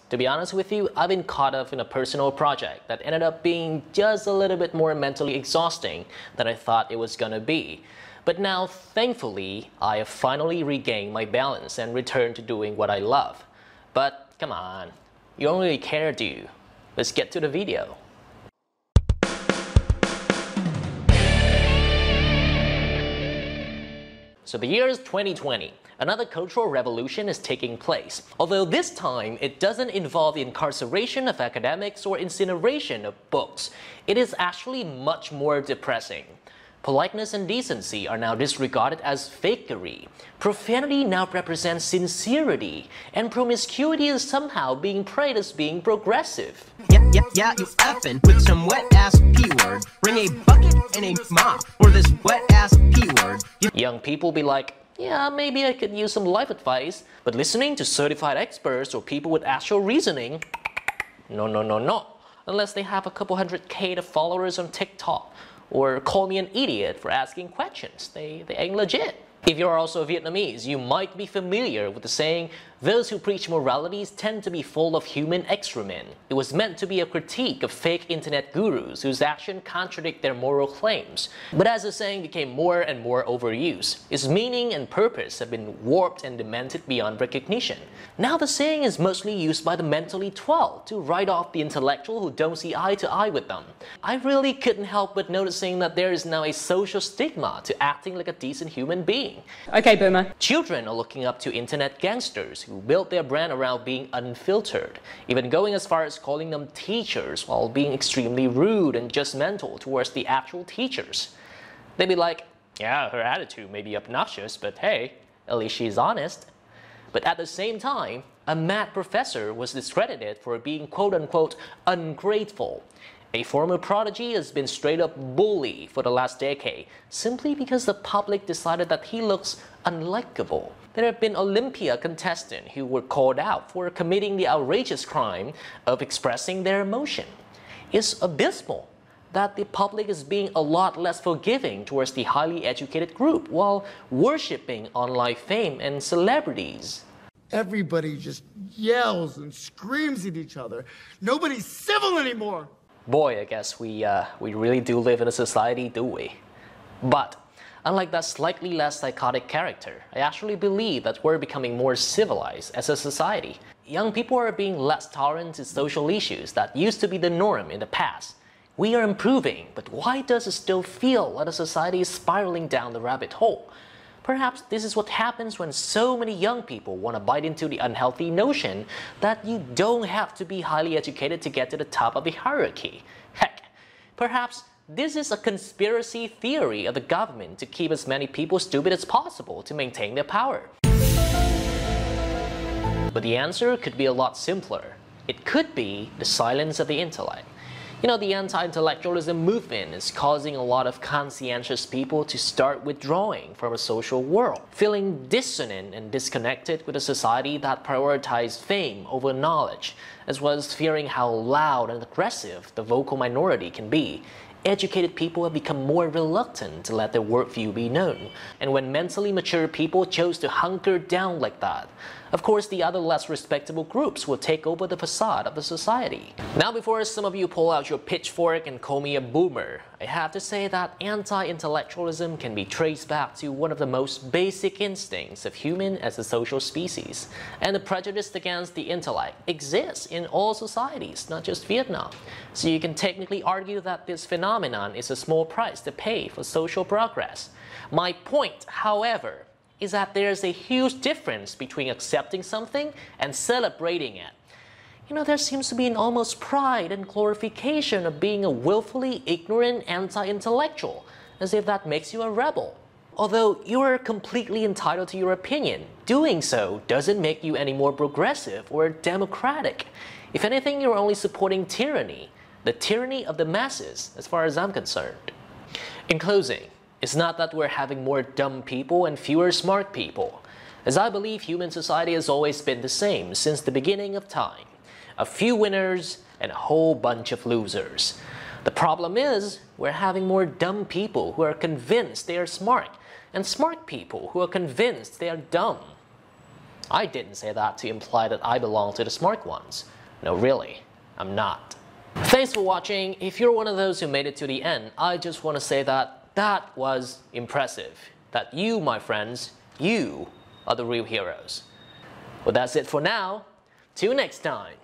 To be honest with you, I've been caught up in a personal project that ended up being just a little bit more mentally exhausting than I thought it was gonna be. But now, thankfully, I have finally regained my balance and returned to doing what I love. But come on, you don't really care, do you? Let's get to the video. So the year is 2020. Another cultural revolution is taking place. Although this time, it doesn't involve the incarceration of academics or incineration of books. It is actually much more depressing. Politeness and decency are now disregarded as fakery. Profanity now represents sincerity. And promiscuity is somehow being praised as being progressive. Yeah, you effing with some wet-ass P-word. Bring a bucket and a mop for this wet-ass P-word. Young people be like, yeah, maybe I could use some life advice, but listening to certified experts or people with actual reasoning, no. Unless they have a couple 100K followers on TikTok, or call me an idiot for asking questions. They ain't legit. If you're also Vietnamese, you might be familiar with the saying, those who preach moralities tend to be full of human excrement. It was meant to be a critique of fake internet gurus whose actions contradict their moral claims. But as the saying became more and more overused, its meaning and purpose have been warped and demented beyond recognition. Now the saying is mostly used by the mentally 12 to write off the intellectual who don't see eye to eye with them. I really couldn't help but noticing that there is now a social stigma to acting like a decent human being. Okay, boomer. Children are looking up to internet gangsters who built their brand around being unfiltered, even going as far as calling them teachers while being extremely rude and judgmental towards the actual teachers. They'd be like, yeah, her attitude may be obnoxious, but hey, at least she's honest. But at the same time, a math professor was discredited for being quote-unquote ungrateful. A former prodigy has been straight up bullied for the last decade simply because the public decided that he looks unlikable. There have been Olympia contestants who were called out for committing the outrageous crime of expressing their emotion. It's abysmal that the public is being a lot less forgiving towards the highly educated group while worshipping online fame and celebrities. Everybody just yells and screams at each other. Nobody's civil anymore. Boy, I guess we really do live in a society, do we? But unlike that slightly less psychotic character, I actually believe that we're becoming more civilized as a society. Young people are being less tolerant to social issues that used to be the norm in the past. We are improving, but why does it still feel like a society is spiraling down the rabbit hole? Perhaps this is what happens when so many young people want to bite into the unhealthy notion that you don't have to be highly educated to get to the top of the hierarchy. Heck, perhaps this is a conspiracy theory of the government to keep as many people stupid as possible to maintain their power. But the answer could be a lot simpler. It could be the silence of the intellect. You know, the anti-intellectualism movement is causing a lot of conscientious people to start withdrawing from a social world, feeling dissonant and disconnected with a society that prioritizes fame over knowledge, as well as fearing how loud and aggressive the vocal minority can be. Educated people have become more reluctant to let their worldview be known. And when mentally mature people chose to hunker down like that, of course the other less respectable groups will take over the facade of the society. Now before some of you pull out your pitchfork and call me a boomer, I have to say that anti-intellectualism can be traced back to one of the most basic instincts of human as a social species. And the prejudice against the intellect exists in all societies, not just Vietnam. So you can technically argue that this phenomenon is a small price to pay for social progress. My point, however, is that there's a huge difference between accepting something and celebrating it. You know, there seems to be an almost pride and glorification of being a willfully ignorant anti-intellectual, as if that makes you a rebel. Although you are completely entitled to your opinion, doing so doesn't make you any more progressive or democratic. If anything, you're only supporting tyranny, the tyranny of the masses, as far as I'm concerned. In closing, it's not that we're having more dumb people and fewer smart people, as I believe human society has always been the same since the beginning of time. A few winners and a whole bunch of losers. The problem is, we're having more dumb people who are convinced they are smart, and smart people who are convinced they are dumb. I didn't say that to imply that I belong to the smart ones. No, really, I'm not. Thanks for watching. If you're one of those who made it to the end, I just want to say that that was impressive. That you, my friends, you are the real heroes. Well, that's it for now. Till next time.